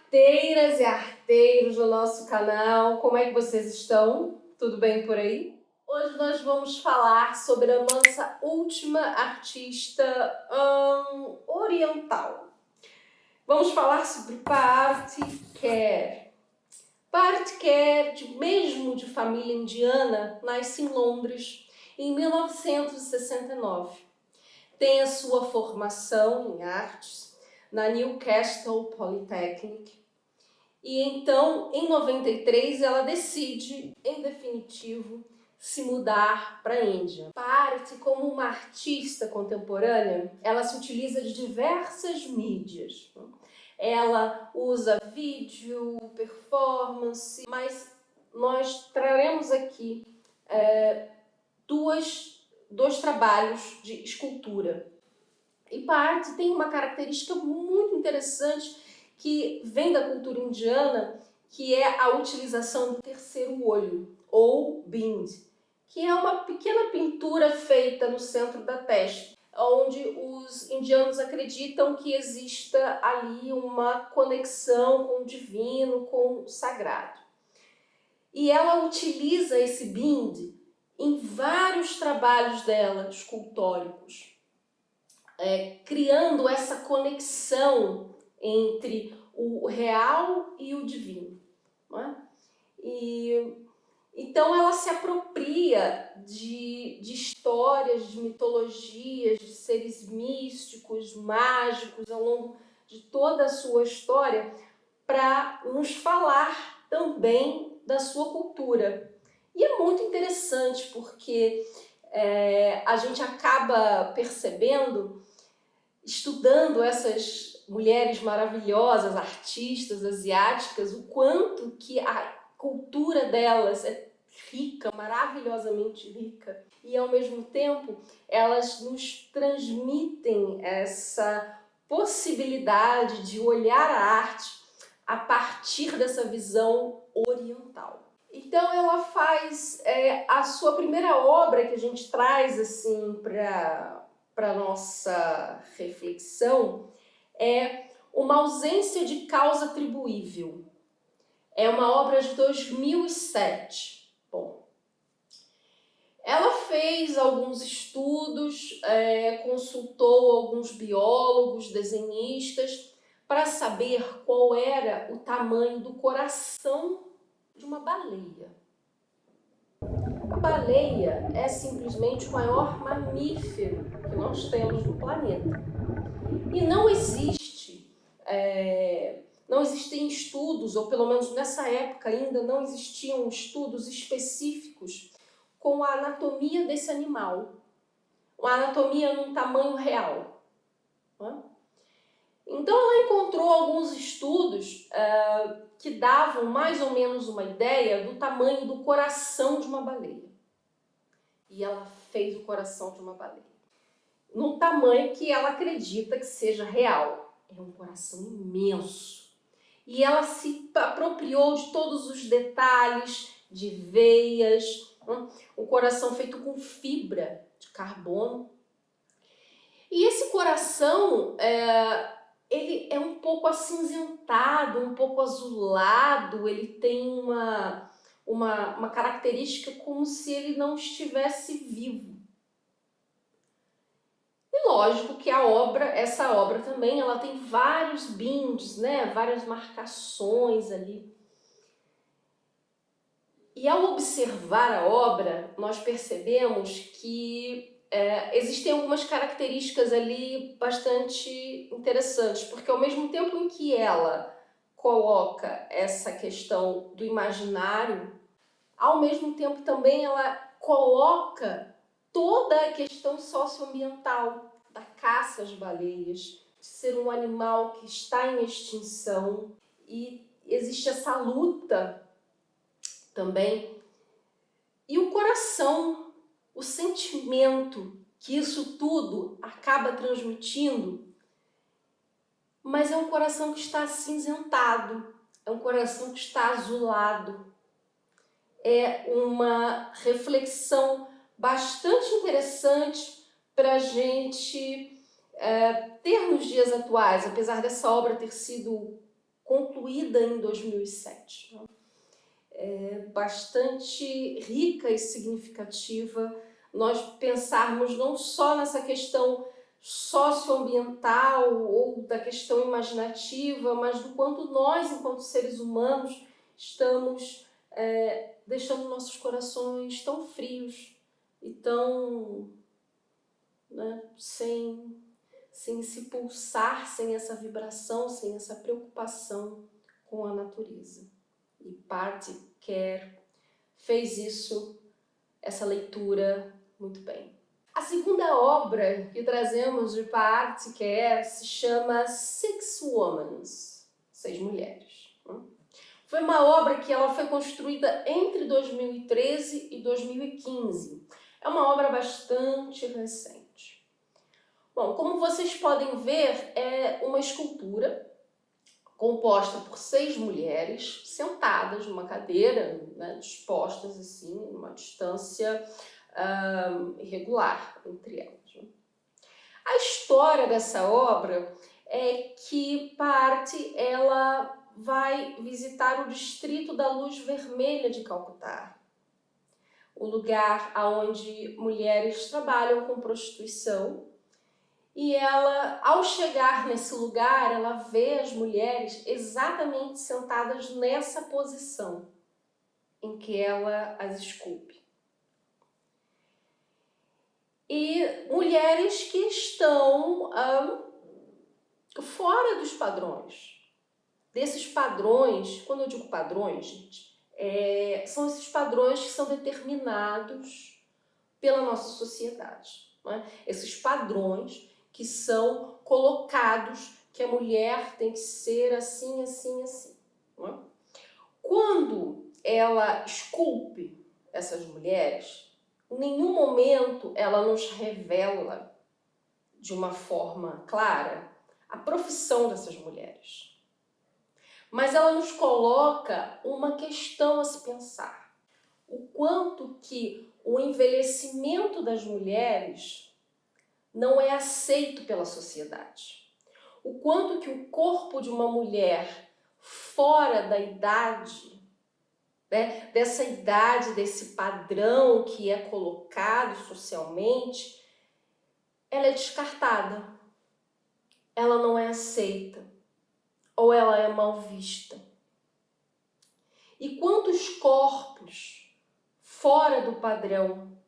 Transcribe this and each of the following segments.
Arteiras e arteiros do nosso canal, como é que vocês estão? Tudo bem por aí? Hoje nós vamos falar sobre a nossa última artista oriental. Vamos falar sobre Bharti Kaur. Bharti Kaur, mesmo de família indiana, nasce em Londres em 1969. Tem a sua formação em artes na Newcastle Polytechnic. E então, em 93, ela decide, em definitivo, se mudar para a Índia. Bharti, como uma artista contemporânea, ela se utiliza de diversas mídias. Ela usa vídeo, performance, mas nós traremos aqui dois trabalhos de escultura. E Bharti tem uma característica muito interessante que vem da cultura indiana, que é a utilização do terceiro olho, ou bind, que é uma pequena pintura feita no centro da testa, onde os indianos acreditam que exista ali uma conexão com o divino, com o sagrado. E ela utiliza esse bind em vários trabalhos dela, escultóricos, criando essa conexão entre o real e o divino. Não é? Então ela se apropria de histórias, de mitologias, de seres místicos, mágicos, ao longo de toda a sua história, para nos falar também da sua cultura. E é muito interessante porque a gente acaba percebendo, estudando essas mulheres maravilhosas, artistas asiáticas, o quanto que a cultura delas é rica, maravilhosamente rica, e ao mesmo tempo elas nos transmitem essa possibilidade de olhar a arte a partir dessa visão oriental. Então ela faz a sua primeira obra que a gente traz assim para nossa reflexão é Uma Ausência de Causa Atribuível. É uma obra de 2007. Bom, ela fez alguns estudos, consultou alguns biólogos, desenhistas, para saber qual era o tamanho do coração de uma baleia. A baleia é simplesmente o maior mamífero que nós temos no planeta. E não existem estudos, ou pelo menos nessa época ainda não existiam estudos específicos com a anatomia desse animal. Uma anatomia num tamanho real. Então ela encontrou alguns estudos que davam mais ou menos uma ideia do tamanho do coração de uma baleia. E ela fez o coração de uma baleia num tamanho que ela acredita que seja real. É um coração imenso. E ela se apropriou de todos os detalhes, de veias, um coração feito com fibra de carbono. E esse coração, ele é um pouco acinzentado, um pouco azulado, ele tem uma característica como se ele não estivesse vivo. E lógico que essa obra também, ela tem vários binds, né? Várias marcações ali. E ao observar a obra, nós percebemos que existem algumas características ali bastante interessantes, porque ao mesmo tempo em que ela coloca essa questão do imaginário, ao mesmo tempo também ela coloca toda a questão socioambiental da caça às baleias, de ser um animal que está em extinção, e existe essa luta também. E o coração, o sentimento que isso tudo acaba transmitindo, mas é um coração que está acinzentado, é um coração que está azulado. É uma reflexão bastante interessante para a gente ter nos dias atuais, apesar dessa obra ter sido concluída em 2007. Né? Bastante rica e significativa nós pensarmos não só nessa questão socioambiental ou da questão imaginativa, mas do quanto nós, enquanto seres humanos, estamos deixando nossos corações tão frios e tão, né, sem se pulsar, sem essa vibração, sem essa preocupação com a natureza. E Party Care fez isso, essa leitura, muito bem. A segunda obra que trazemos de Party Care se chama Six Women, 6 mulheres. Foi uma obra que ela foi construída entre 2013 e 2015. É uma obra bastante recente. Bom, como vocês podem ver, é uma escultura composta por 6 mulheres sentadas numa cadeira, né, dispostas assim, numa distância irregular entre elas. Né? A história dessa obra é que Party ela vai visitar o distrito da Luz Vermelha de Calcutá, o lugar onde mulheres trabalham com prostituição. E ela, ao chegar nesse lugar, ela vê as mulheres exatamente sentadas nessa posição em que ela as esculpe. E mulheres que estão fora dos padrões. Desses padrões, quando eu digo padrões, gente, são esses padrões que são determinados pela nossa sociedade. Né? Esses padrões que são colocados que a mulher tem que ser assim, assim, assim. Não é? Quando ela esculpe essas mulheres, em nenhum momento ela nos revela de uma forma clara a profissão dessas mulheres. Mas ela nos coloca uma questão a se pensar. O quanto que o envelhecimento das mulheres não é aceito pela sociedade. O quanto que o corpo de uma mulher fora da idade, né, dessa idade, desse padrão que é colocado socialmente, ela é descartada, ela não é aceita, ou ela é mal vista. E quantos corpos fora do padrão,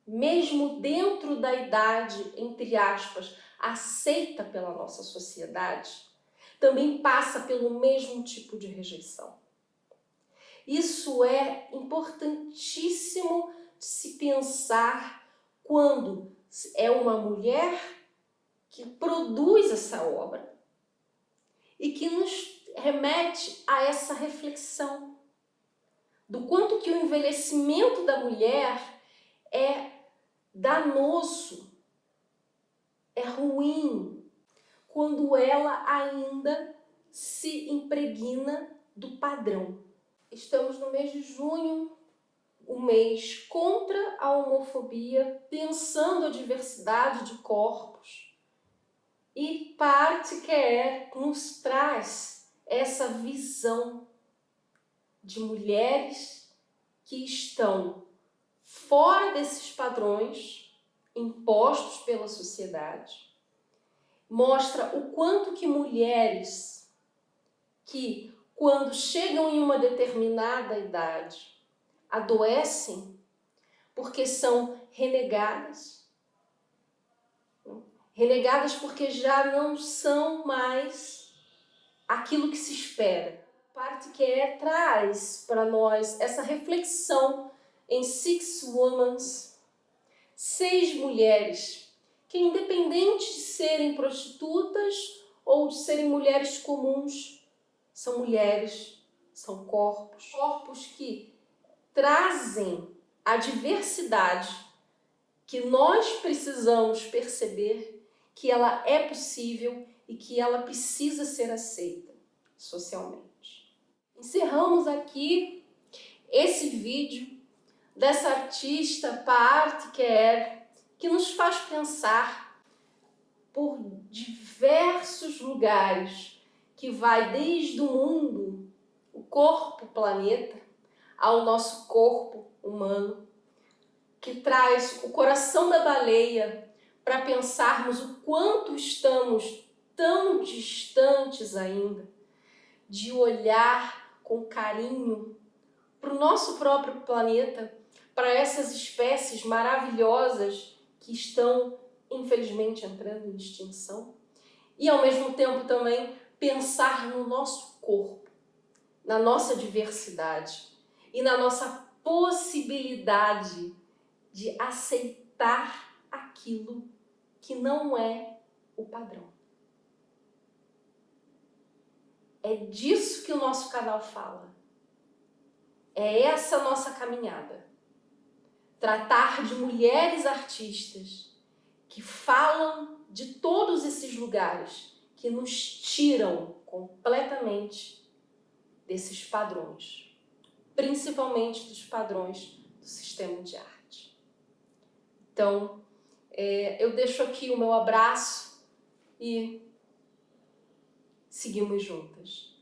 mesmo dentro da idade, entre aspas, aceita pela nossa sociedade, também passa pelo mesmo tipo de rejeição. Isso é importantíssimo de se pensar quando é uma mulher que produz essa obra e que nos remete a essa reflexão do quanto que o envelhecimento da mulher é danoso, é ruim, quando ela ainda se impregna do padrão. Estamos no mês de junho, o mês contra a homofobia, pensando a diversidade de corpos. E Party Care nos traz essa visão de mulheres que estão fora desses padrões impostos pela sociedade, mostra o quanto que mulheres que, quando chegam em uma determinada idade, adoecem porque são renegadas. Renegadas porque já não são mais aquilo que se espera. Party Care traz para nós essa reflexão em Six Women, 6 mulheres, que independente de serem prostitutas ou de serem mulheres comuns, são mulheres, são corpos. Corpos que trazem a diversidade que nós precisamos perceber que ela é possível e que ela precisa ser aceita socialmente. Encerramos aqui esse vídeo dessa artista Party Care, que nos faz pensar por diversos lugares que vai desde o mundo, o corpo planeta, ao nosso corpo humano, que traz o coração da baleia para pensarmos o quanto estamos tão distantes ainda de olhar com carinho para o nosso próprio planeta, para essas espécies maravilhosas que estão, infelizmente, entrando em extinção. E, ao mesmo tempo, também pensar no nosso corpo, na nossa diversidade e na nossa possibilidade de aceitar aquilo que não é o padrão. É disso que o nosso canal fala. É essa nossa caminhada. Tratar de mulheres artistas que falam de todos esses lugares que nos tiram completamente desses padrões, principalmente dos padrões do sistema de arte. Então, eu deixo aqui o meu abraço e seguimos juntas.